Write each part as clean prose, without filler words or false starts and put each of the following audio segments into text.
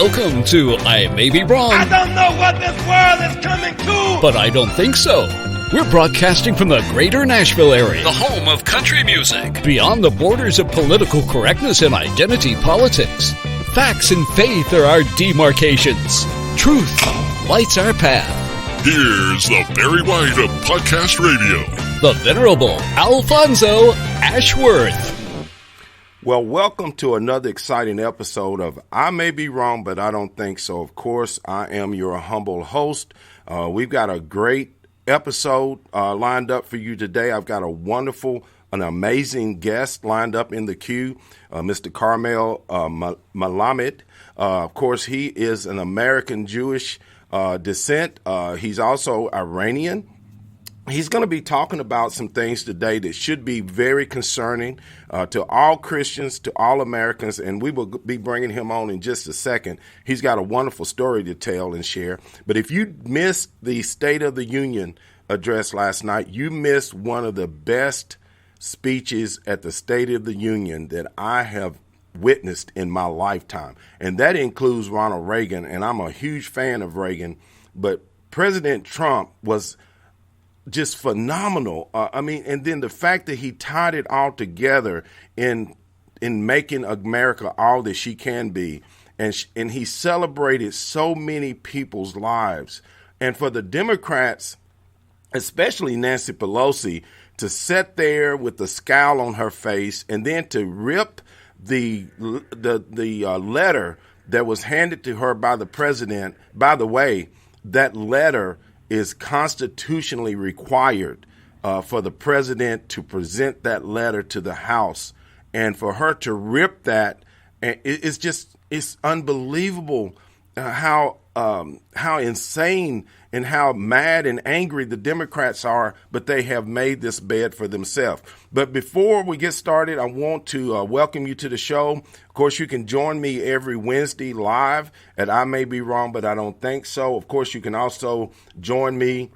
Welcome to I May Be Wrong. I don't know what this world is coming to, but I don't think so. We're broadcasting from the greater Nashville area, the home of country music, beyond the borders of political correctness and identity politics. Facts and faith are our demarcations. Truth lights our path. Here's the Barry White of Podcast Radio, the Venerable Alfonso Ashworth. Well, welcome to another exciting episode of I May Be Wrong, but I Don't Think So. Of course, I am your humble host. We've got a great episode lined up for you today. I've got an amazing guest lined up in the queue, Mr. Karmel Melamed. Of course, he is an American Jewish descent. He's also Iranian. He's going to be talking about some things today that should be very concerning to all Christians, to all Americans, and we will be bringing him on in just a second. He's got a wonderful story to tell and share. But if you missed the State of the Union address last night, you missed one of the best speeches at the State of the Union that I have witnessed in my lifetime, and that includes Ronald Reagan, and I'm a huge fan of Reagan, but President Trump was just phenomenal. And then the fact that he tied it all together in making America all that she can be, and he celebrated so many people's lives. And for the Democrats, especially Nancy Pelosi, to sit there with the scowl on her face and then to rip the letter that was handed to her by the president. By the way, that letter is constitutionally required for the president to present that letter to the House, and for her to rip that, it's unbelievable how insane and how mad and angry the Democrats are, but they have made this bed for themselves. But before we get started, I want to welcome you to the show. Of course, you can join me every Wednesday live at I May Be Wrong, but I Don't Think So. Of course, you can also join me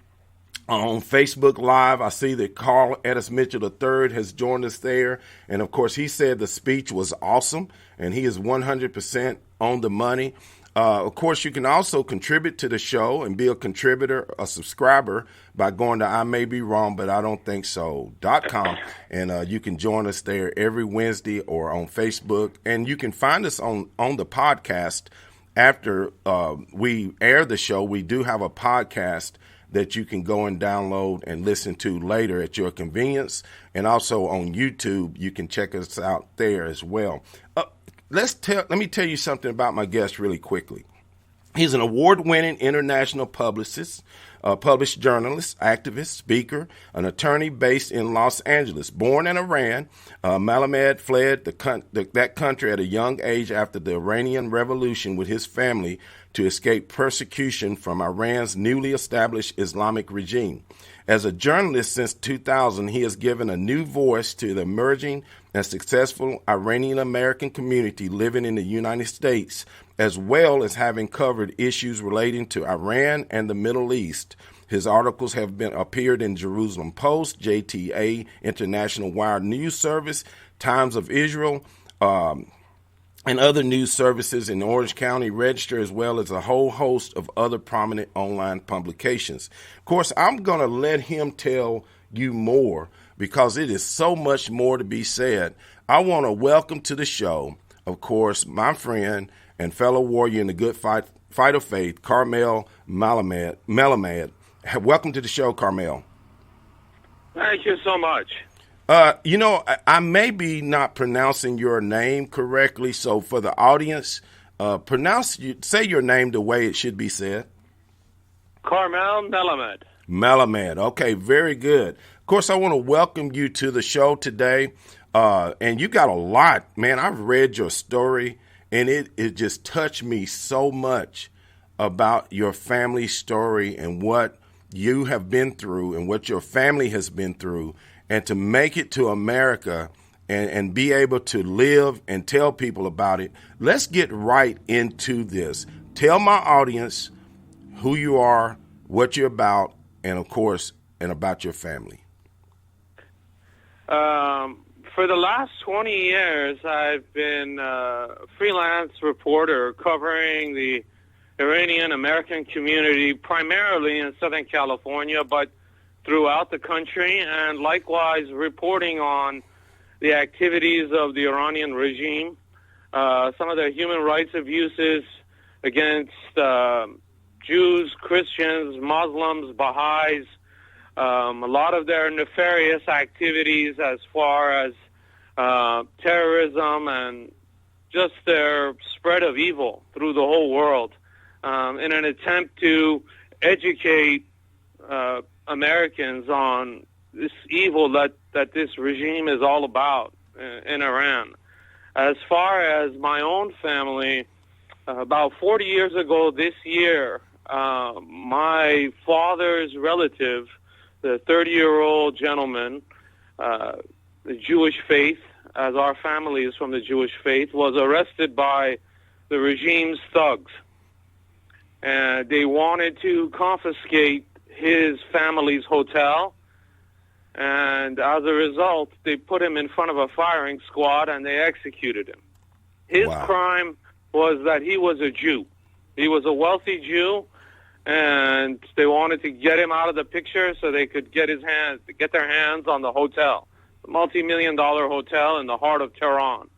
on Facebook Live. I see that Carl Edis Mitchell III has joined us there. And, of course, he said the speech was awesome, and he is 100% on the money. Of course, you can also contribute to the show and be a contributor, a subscriber, by going to I May Be Wrong, but I Don't Think So.com. And you can join us there every Wednesday or on Facebook. And you can find us on the podcast after we air the show. We do have a podcast that you can go and download and listen to later at your convenience. And also on YouTube, you can check us out there as well. Let me tell you something about my guest really quickly. He's an award-winning international publicist, published journalist, activist, speaker, an attorney based in Los Angeles. Born in Iran, Melamed fled that country at a young age after the Iranian Revolution with his family to escape persecution from Iran's newly established Islamic regime. As a journalist since 2000, he has given a new voice to the emerging and successful Iranian American community living in the United States, as well as having covered issues relating to Iran and the Middle East. His articles have appeared in Jerusalem Post, JTA, International Wire News Service, Times of Israel, and other news services in Orange County Register, as well as a whole host of other prominent online publications. Of course, I'm going to let him tell you more because it is so much more to be said. I want to welcome to the show, of course, my friend and fellow warrior in the good fight of faith, Karmel Melamed. Welcome to the show, Karmel. Thank you so much. I may be not pronouncing your name correctly, so for the audience, say your name the way it should be said. Karmel Melamed. Melamed. Okay, very good. Of course, I want to welcome you to the show today, and you got a lot, man. I've read your story, and it just touched me so much about your family story and what you have been through and what your family has been through. And to make it to America and be able to live and tell people about it, let's get right into this. Tell my audience who you are, what you're about, and, of course, and about your family. For the last 20 years, I've been a freelance reporter covering the Iranian American community, primarily in Southern California, but throughout the country, and likewise reporting on the activities of the Iranian regime, some of their human rights abuses against Jews, Christians, Muslims, Baha'is, a lot of their nefarious activities as far as terrorism and just their spread of evil through the whole world, in an attempt to educate Americans on this evil that this regime is all about in Iran. As far as my own family, about 40 years ago this year, my father's relative, the 30-year-old gentleman, the Jewish faith, as our family is from the Jewish faith, was arrested by the regime's thugs. And they wanted to confiscate his family's hotel, and as a result, they put him in front of a firing squad and they executed him. His crime was that he was a Jew. He was a wealthy Jew, and they wanted to get him out of the picture so they could get their hands on the hotel, the multi-million-dollar hotel in the heart of Tehran.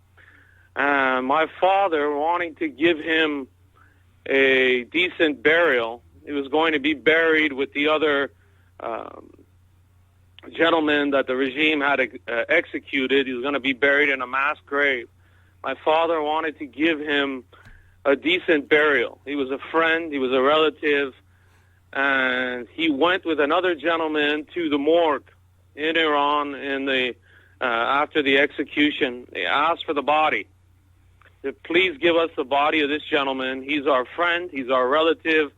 And my father, wanting to give him a decent burial, he was going to be buried with the other gentleman that the regime had executed. He was going to be buried in a mass grave. My father wanted to give him a decent burial. He was a friend, he was a relative, and he went with another gentleman to the morgue in Iran after the execution. They asked for the body. They said, please give us the body of this gentleman. He's our friend, he's our relative.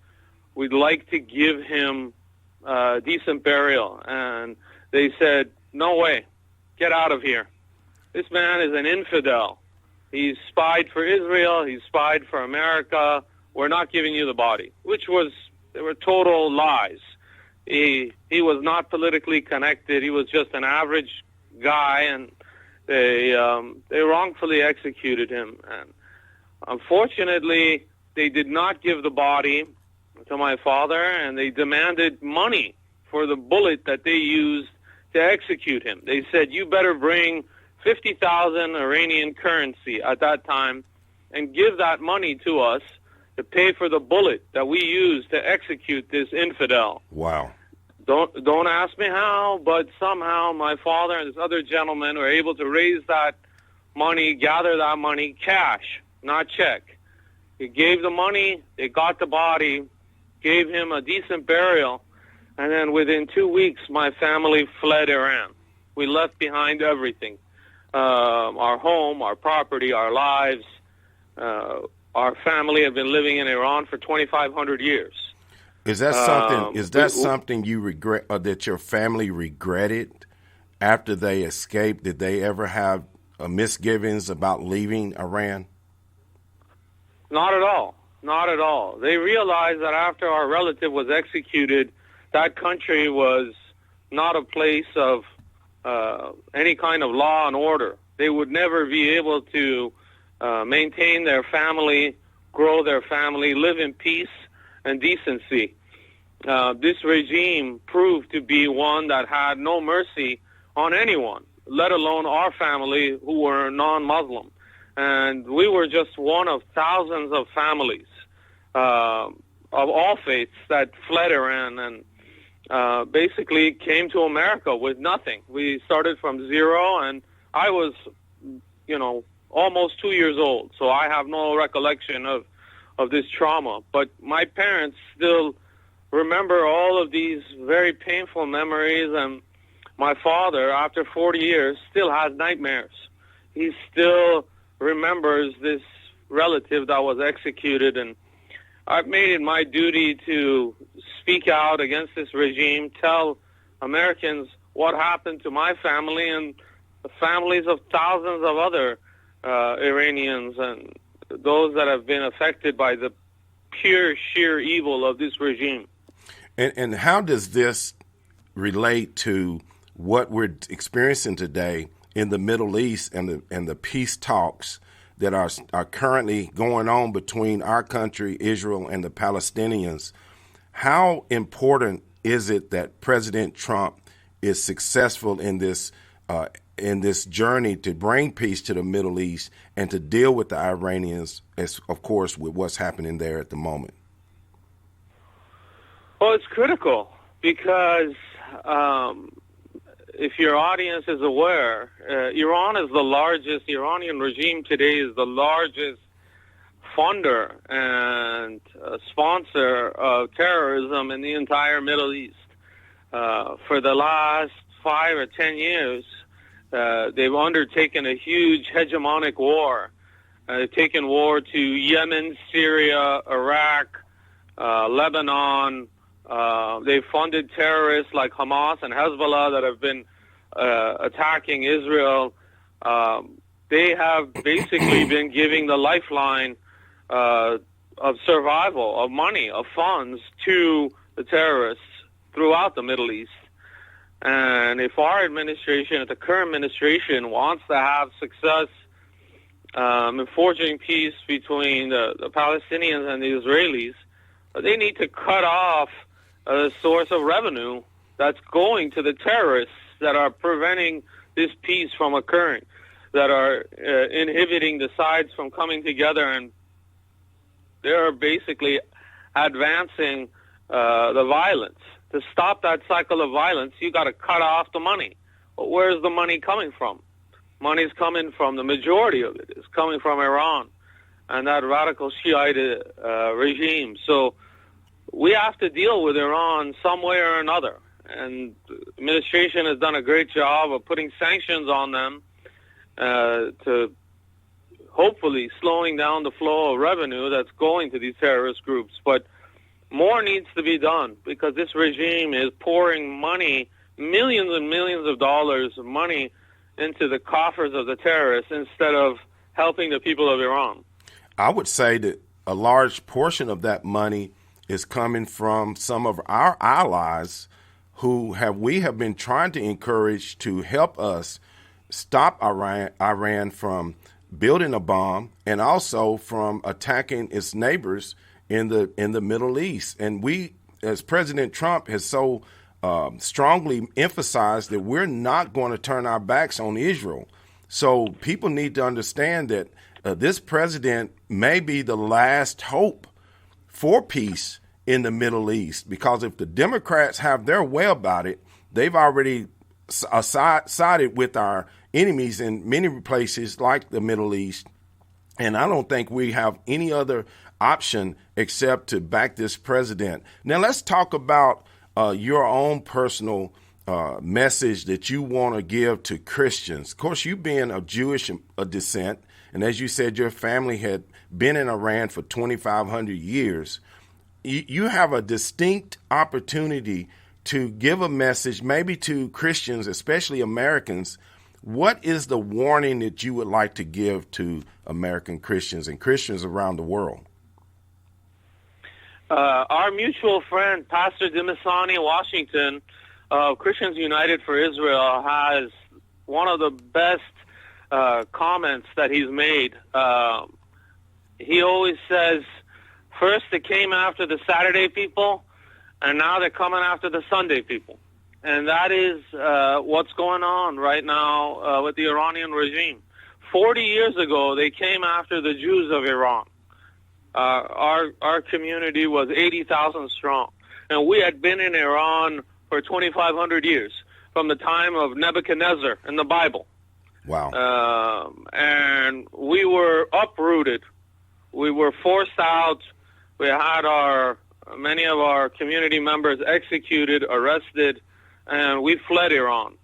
We'd like to give him a decent burial. And they said, no way, get out of here. This man is an infidel. He's spied for Israel, he's spied for America. We're not giving you the body, they were total lies. He was not politically connected. He was just an average guy, and they wrongfully executed him. And unfortunately, they did not give the body to my father, and they demanded money for the bullet that they used to execute him. They said, you better bring 50,000 Iranian currency at that time and give that money to us to pay for the bullet that we used to execute this infidel. Wow. Don't ask me how, but somehow my father and this other gentleman were able to raise that money, gather that money, cash, not check. He gave the money, they got the body, gave him a decent burial, and then within 2 weeks, my family fled Iran. We left behind everything. Our home, our property, our lives. Our family have been living in Iran for 2,500 years. Is that something? Is that something you regret, or that your family regretted after they escaped? Did they ever have misgivings about leaving Iran? Not at all. Not at all. They realized that after our relative was executed, that country was not a place of any kind of law and order. They would never be able to maintain their family, grow their family, live in peace and decency. This regime proved to be one that had no mercy on anyone, let alone our family who were non-Muslim. And we were just one of thousands of families of all faiths that fled Iran and basically came to America with nothing. We started from zero, and I was, almost 2 years old, so I have no recollection of this trauma. But my parents still remember all of these very painful memories, and my father, after 40 years, still has nightmares. He still remembers this relative that was executed, and I've made it my duty to speak out against this regime, tell Americans what happened to my family and the families of thousands of other Iranians and those that have been affected by the pure, sheer evil of this regime. And how does this relate to what we're experiencing today in the Middle East and the peace talks that are currently going on between our country, Israel, and the Palestinians, how important is it that President Trump is successful in this journey to bring peace to the Middle East and to deal with the Iranians, as of course, with what's happening there at the moment? Well, it's critical because if your audience is aware, Iranian regime today is the largest funder and sponsor of terrorism in the entire Middle East. For the last 5 or 10 years, they've undertaken a huge hegemonic war. They've taken war to Yemen, Syria, Iraq, Lebanon. They've funded terrorists like Hamas and Hezbollah that have been attacking Israel. They have basically been giving the lifeline of survival, of money, of funds to the terrorists throughout the Middle East. And if our administration, if the current administration wants to have success in forging peace between the Palestinians and the Israelis, they need to cut off a source of revenue that's going to the terrorists that are preventing this peace from occurring, that are inhibiting the sides from coming together, and they're basically advancing the violence. To stop that cycle of violence, you got to cut off the money. But where's the money coming from? Money's coming from, the majority of it is coming from Iran and that radical Shiite regime. So we have to deal with Iran some way or another. And the administration has done a great job of putting sanctions on them to hopefully slowing down the flow of revenue that's going to these terrorist groups. But more needs to be done because this regime is pouring money, millions and millions of dollars of money into the coffers of the terrorists instead of helping the people of Iran. I would say that a large portion of that money is coming from some of our allies who we have been trying to encourage to help us stop Iran from building a bomb and also from attacking its neighbors in the Middle East. And we, as President Trump has so strongly emphasized, that we're not going to turn our backs on Israel. So people need to understand that this president may be the last hope for peace in the Middle East, because if the Democrats have their way about it, they've already sided with our enemies in many places like the Middle East. And I don't think we have any other option except to back this president. Now, let's talk about your own personal message that you want to give to Christians. Of course, you being of Jewish descent, and as you said, your family had been in Iran for 2,500 years. You have a distinct opportunity to give a message, maybe to Christians, especially Americans. What is the warning that you would like to give to American Christians and Christians around the world? Our mutual friend, Pastor Dimasani Washington of Christians United for Israel, has one of the best comments that he's made. He always says, first they came after the Saturday people, and now they're coming after the Sunday people. And that is what's going on right now with the Iranian regime. 40 years ago, they came after the Jews of Iran. Our community was 80,000 strong. And we had been in Iran for 2,500 years, from the time of Nebuchadnezzar in the Bible. Wow. And we were uprooted. We were forced out. We had many of our community members executed, arrested, and we fled Iran.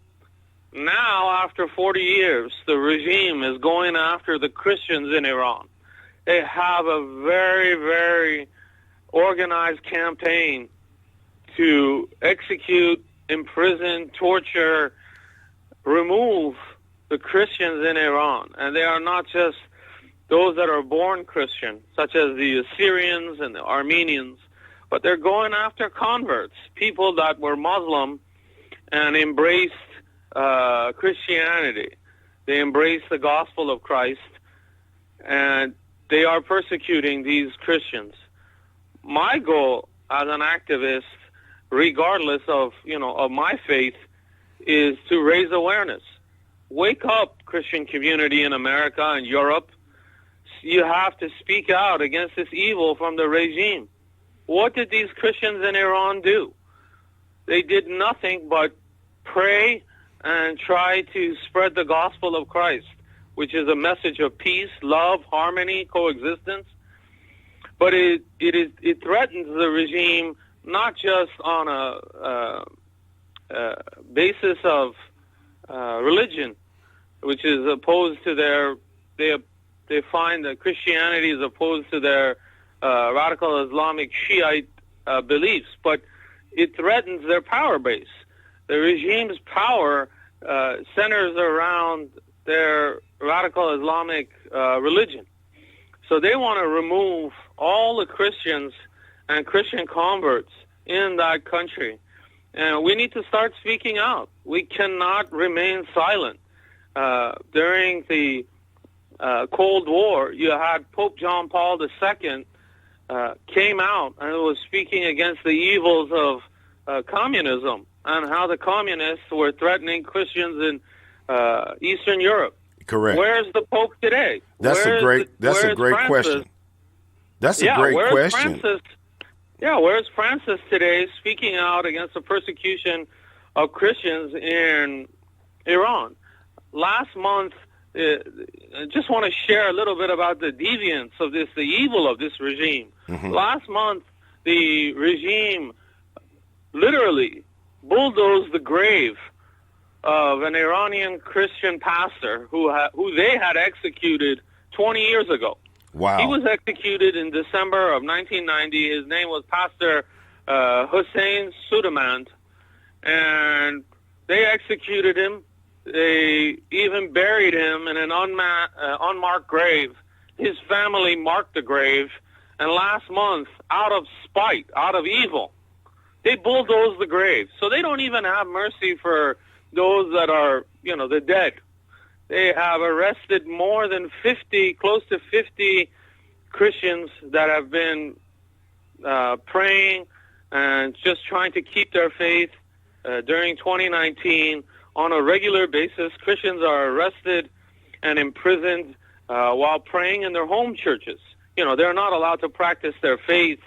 Now, after 40 years, the regime is going after the Christians in Iran. They have a very, very organized campaign to execute, imprison, torture, remove the Christians in Iran. And they are not just those that are born Christian, such as the Assyrians and the Armenians, but they're going after converts, people that were Muslim and embraced Christianity. They embrace the gospel of Christ, and they are persecuting these Christians. My goal as an activist, regardless of my faith, is to raise awareness. Wake up, Christian community in America and Europe. You have to speak out against this evil from the regime. What did these Christians in Iran do? They did nothing but pray and try to spread the gospel of Christ, which is a message of peace, love, harmony, coexistence. But it threatens the regime not just on a basis of religion, which is opposed to they find that Christianity is opposed to their radical Islamic Shiite beliefs, but it threatens their power base. The regime's power centers around their radical Islamic religion. So they want to remove all the Christians and Christian converts in that country. And we need to start speaking out. We cannot remain silent. During the Cold War, you had Pope John Paul II came out and was speaking against the evils of communism and how the communists were threatening Christians in Eastern Europe. Correct. Where's the Pope today? That's a great question. That's a great question. Where's Francis today speaking out against the persecution of Christians in Iran? Last month, I just want to share a little bit about the deviance of this, the evil of this regime. Mm-hmm. Last month, the regime literally bulldozed the grave of an Iranian Christian pastor who they had executed 20 years ago. Wow. He was executed in December of 1990. His name was Pastor Hussein Sudamand, and they executed him. They even buried him in an unmarked grave. His family marked the grave, and last month, out of spite, out of evil, they bulldozed the grave. So they don't even have mercy for those that are, the dead. They have arrested more than 50, close to 50 Christians that have been praying and just trying to keep their faith during 2019. On a regular basis, Christians are arrested and imprisoned while praying in their home churches. They're not allowed to practice their faith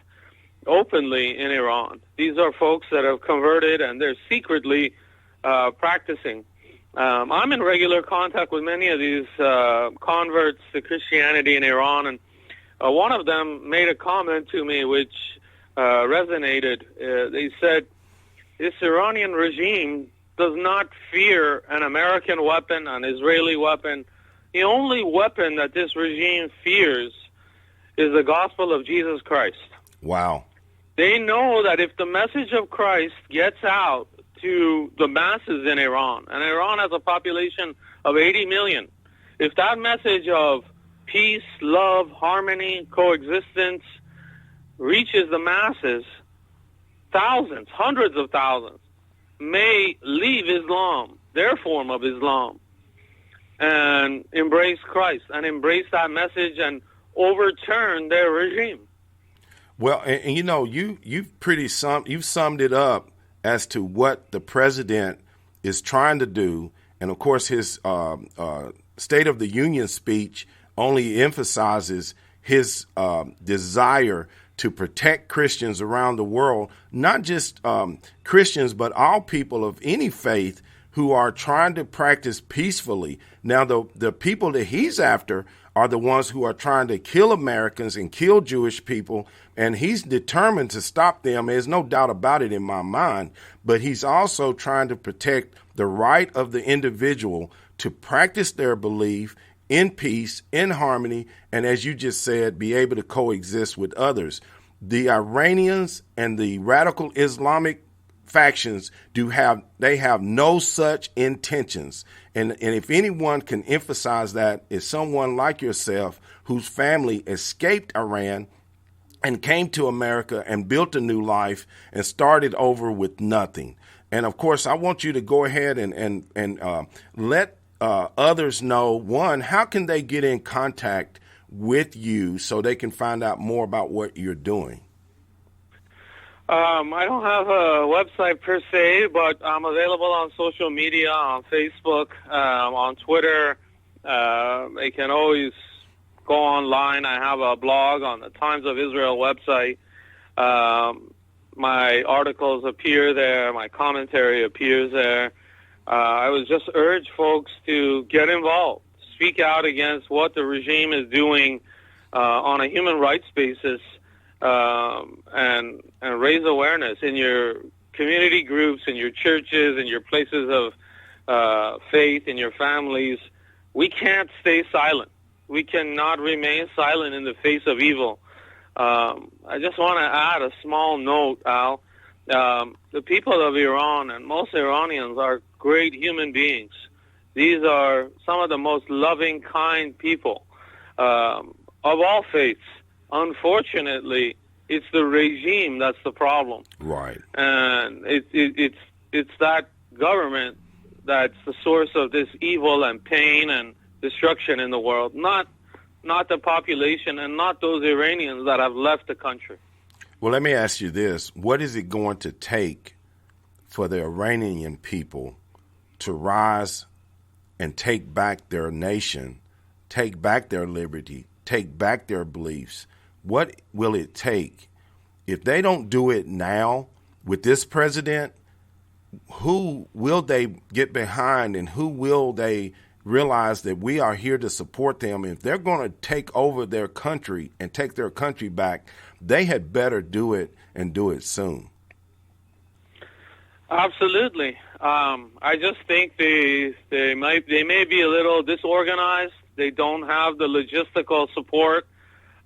openly in Iran. These are folks that have converted and they're secretly practicing. I'm in regular contact with many of these converts to Christianity in Iran, and one of them made a comment to me which resonated. They said, this Iranian regime does not fear an American weapon, an Israeli weapon. The only weapon that this regime fears is the gospel of Jesus Christ. Wow. They know that if the message of Christ gets out to the masses in Iran, and Iran has a population of 80 million, if that message of peace, love, harmony, coexistence reaches the masses, thousands, hundreds of thousands may leave Islam, their form of Islam, and embrace Christ and embrace that message and overturn their regime. Well, and you've summed it up as to what the president is trying to do, and of course his State of the Union speech only emphasizes his desire to protect Christians around the world, not just Christians, but all people of any faith who are trying to practice peacefully. Now, the people that he's after are the ones who are trying to kill Americans and kill Jewish people, and he's determined to stop them. There's no doubt about it in my mind, but he's also trying to protect the right of the individual to practice their belief in peace, in harmony, and as you just said, be able to coexist with others. The Iranians and the radical Islamic factions have no such intentions. And if anyone can emphasize that, is someone like yourself whose family escaped Iran and came to America and built a new life and started over with nothing. And of course, I want you to go ahead and let others know, one, how can they get in contact with you so they can find out more about what you're doing? I don't have a website per se, but I'm available on social media, on Facebook, on Twitter. They can always go online. I have a blog on the Times of Israel website. My articles appear there. My commentary appears there. I would just urge folks to get involved, speak out against what the regime is doing on a human rights basis, and raise awareness in your community groups, in your churches, in your places of faith, in your families. We can't stay silent. We cannot remain silent in the face of evil. I just want to add a small note, Al. The people of Iran, and most Iranians, are great human beings. These are some of the most loving, kind people of all faiths. Unfortunately, it's the regime that's the problem. Right. And it's that government that's the source of this evil and pain and destruction in the world, not the population and not those Iranians that have left the country. Well, let me ask you this. What is it going to take for the Iranian people to rise and take back their nation, take back their liberty, take back their beliefs? What will it take? If they don't do it now with this president, who will they get behind, and who will they realize that we are here to support them? If they're going to take over their country and take their country back, they had better do it, and do it soon. Absolutely. I just think they may be a little disorganized. They don't have the logistical support.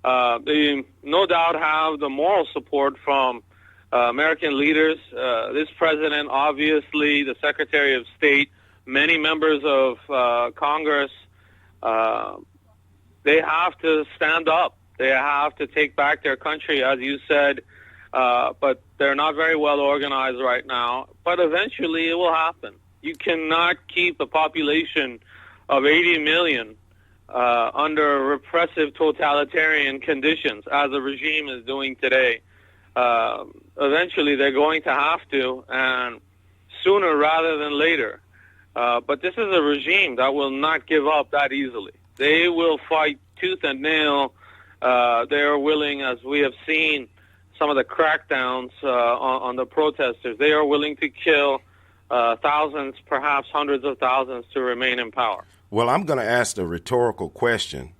They no doubt have the moral support from American leaders. This president, obviously, the Secretary of State, many members of Congress, they have to stand up. They have to take back their country, as you said, but they're not very well organized right now. But eventually it will happen. You cannot keep a population of 80 million under repressive totalitarian conditions, as the regime is doing today. Eventually they're going to have to, and sooner rather than later. But this is a regime that will not give up that easily. They will fight tooth and nail. They are willing, as we have seen some of the crackdowns on the protesters, they are willing to kill thousands, perhaps hundreds of thousands, to remain in power. Well, I'm going to ask a rhetorical question.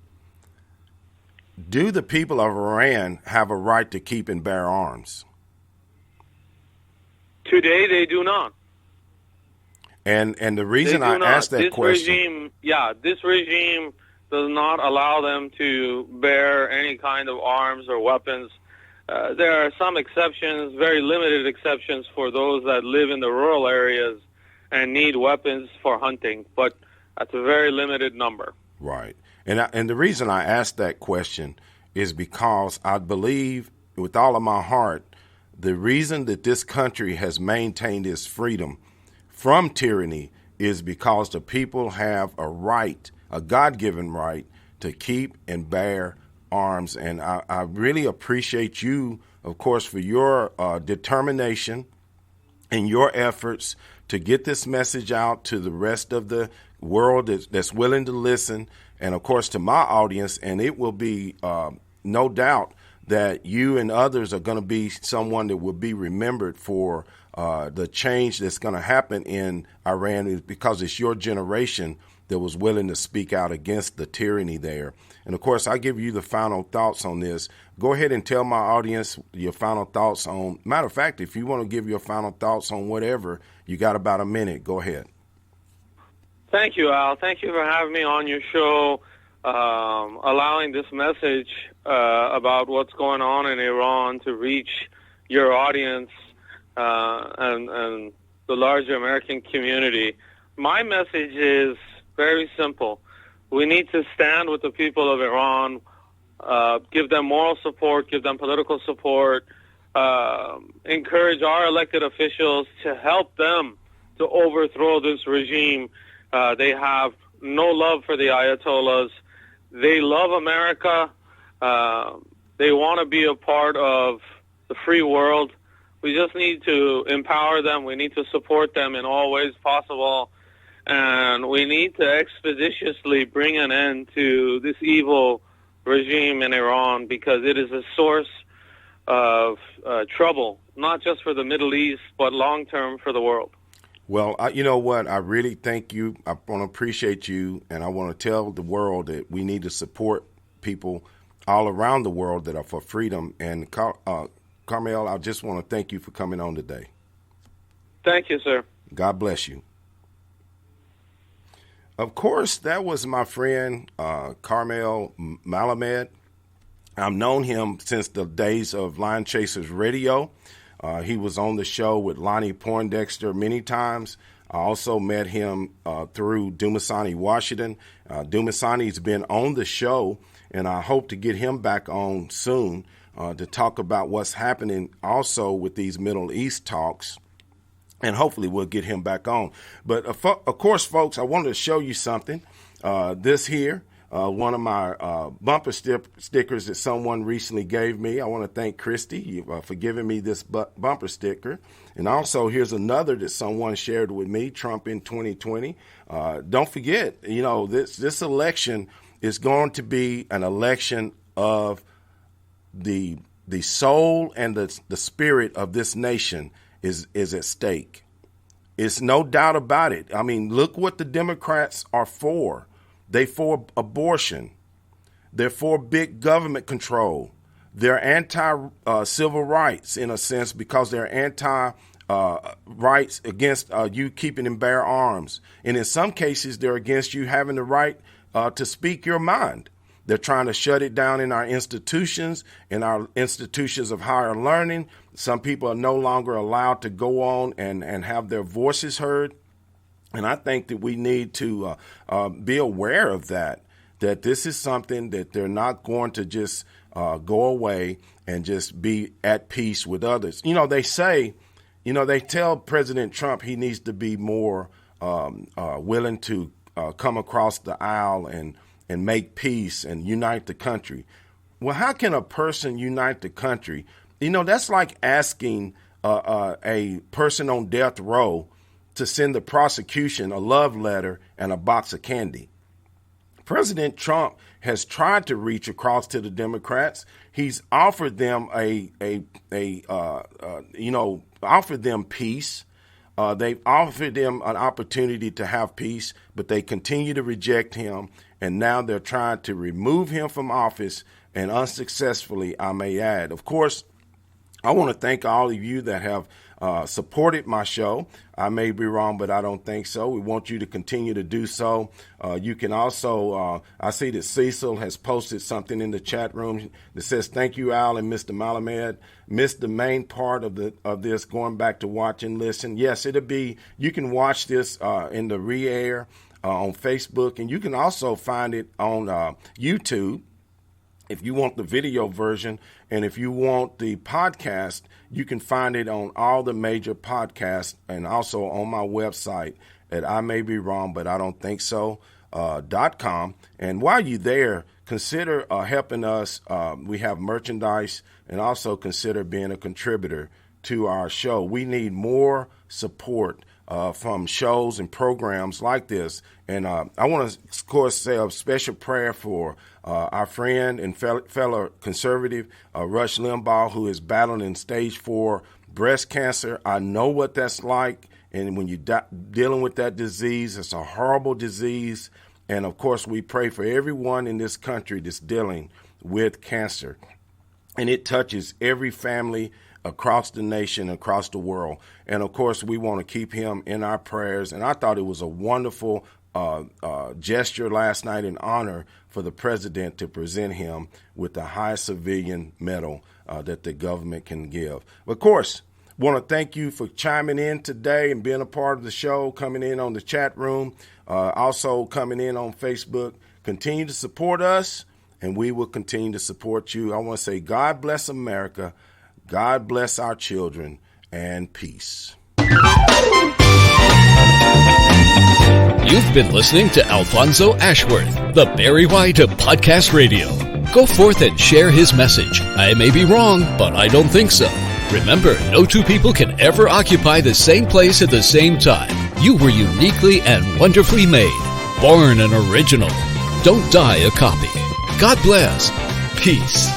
Do the people of Iran have a right to keep and bear arms? Today, they do not. And the reason I asked that question... This regime does not allow them to bear any kind of arms or weapons. There are some exceptions, very limited exceptions, for those that live in the rural areas and need weapons for hunting, but that's a very limited number. Right. And the reason I asked that question is because I believe with all of my heart the reason that this country has maintained its freedom from tyranny is because the people have a right, a God-given right, to keep and bear arms. And I really appreciate you, of course, for your determination and your efforts to get this message out to the rest of the world that's willing to listen, and, of course, to my audience. And it will be no doubt that you and others are going to be someone that will be remembered for the change that's going to happen in Iran, because it's your generation that was willing to speak out against the tyranny there. And, of course, I give you the final thoughts on this. Go ahead and tell my audience your final thoughts on, matter of fact, if you want to give your final thoughts on whatever, you got about a minute. Go ahead. Thank you, Al. Thank you for having me on your show, allowing this message about what's going on in Iran to reach your audience and the larger American community. My message is very simple. We need to stand with the people of Iran, give them moral support, give them political support, encourage our elected officials to help them to overthrow this regime They have no love for the Ayatollahs. They love America. They want to be a part of the free world. We just need to empower them. We need to support them in all ways possible. And we need to expeditiously bring an end to this evil regime in Iran, because it is a source of trouble, not just for the Middle East, but long-term for the world. Well, you know what? I really thank you. I want to appreciate you, and I want to tell the world that we need to support people all around the world that are for freedom. And Karmel, I just want to thank you for coming on today. Thank you, sir. God bless you. Of course, that was my friend Karmel Melamed. I've known him since the days of Lion Chasers Radio. He was on the show with Lonnie Poindexter many times. I also met him through Dumasani, Washington. Dumasani's been on the show, and I hope to get him back on soon to talk about what's happening also with these Middle East talks. And hopefully we'll get him back on. But, of course, folks, I wanted to show you something. This here, one of my bumper stickers that someone recently gave me. I want to thank Christy for giving me this bumper sticker. And also, here's another that someone shared with me, Trump in 2020. Don't forget, this election is going to be an election of the soul and the spirit of this nation is at stake. It's no doubt about it. I mean, look what the Democrats are for. They for abortion. They're for big government control. They're anti-civil rights in a sense, because they're anti-rights against you keeping and bear arms. And in some cases, they're against you having the right to speak your mind. They're trying to shut it down in our institutions of higher learning. Some people are no longer allowed to go on and have their voices heard. And I think that we need to be aware of that this is something that they're not going to just go away and just be at peace with others. They say, they tell President Trump he needs to be more willing to come across the aisle and make peace and unite the country. Well, how can a person unite the country? That's like asking a person on death row to send the prosecution a love letter and a box of candy. President Trump has tried to reach across to the Democrats. He's offered them offered them peace. They've offered them an opportunity to have peace, but they continue to reject him. And now they're trying to remove him from office, and unsuccessfully, I may add. Of course, I want to thank all of you that have supported my show. I may be wrong, but I don't think so. We want you to continue to do so. You can also, I see that Cecil has posted something in the chat room that says, thank you, Al and Mr. Melamed. Missed the main part of this, going back to watch and listen. Yes, you can watch this in the re-air on Facebook, and you can also find it on YouTube if you want the video version. And if you want the podcast, you can find it on all the major podcasts and also on my website at I may be wrong, but I don't think so, .com. And while you're there, consider helping us. We have merchandise, and also consider being a contributor to our show. We need more support from shows and programs like this. And I want to, of course, say a special prayer for our friend and fellow conservative, Rush Limbaugh, who is battling stage 4 breast cancer. I know what that's like. And when you're dealing with that disease, it's a horrible disease. And, of course, we pray for everyone in this country that's dealing with cancer. And it touches every family across the nation, across the world. And, of course, we want to keep him in our prayers. And I thought it was a wonderful gesture last night in honor for the president to present him with the highest civilian medal that the government can give. Of course, want to thank you for chiming in today and being a part of the show, coming in on the chat room, also coming in on Facebook. Continue to support us, and we will continue to support you. I want to say God bless America, God bless our children, and peace. You've been listening to Alfonso Ashworth, the Barry White of Podcast Radio. Go forth and share his message. I may be wrong, but I don't think so. Remember, no two people can ever occupy the same place at the same time. You were uniquely and wonderfully made. Born an original. Don't die a copy. God bless. Peace.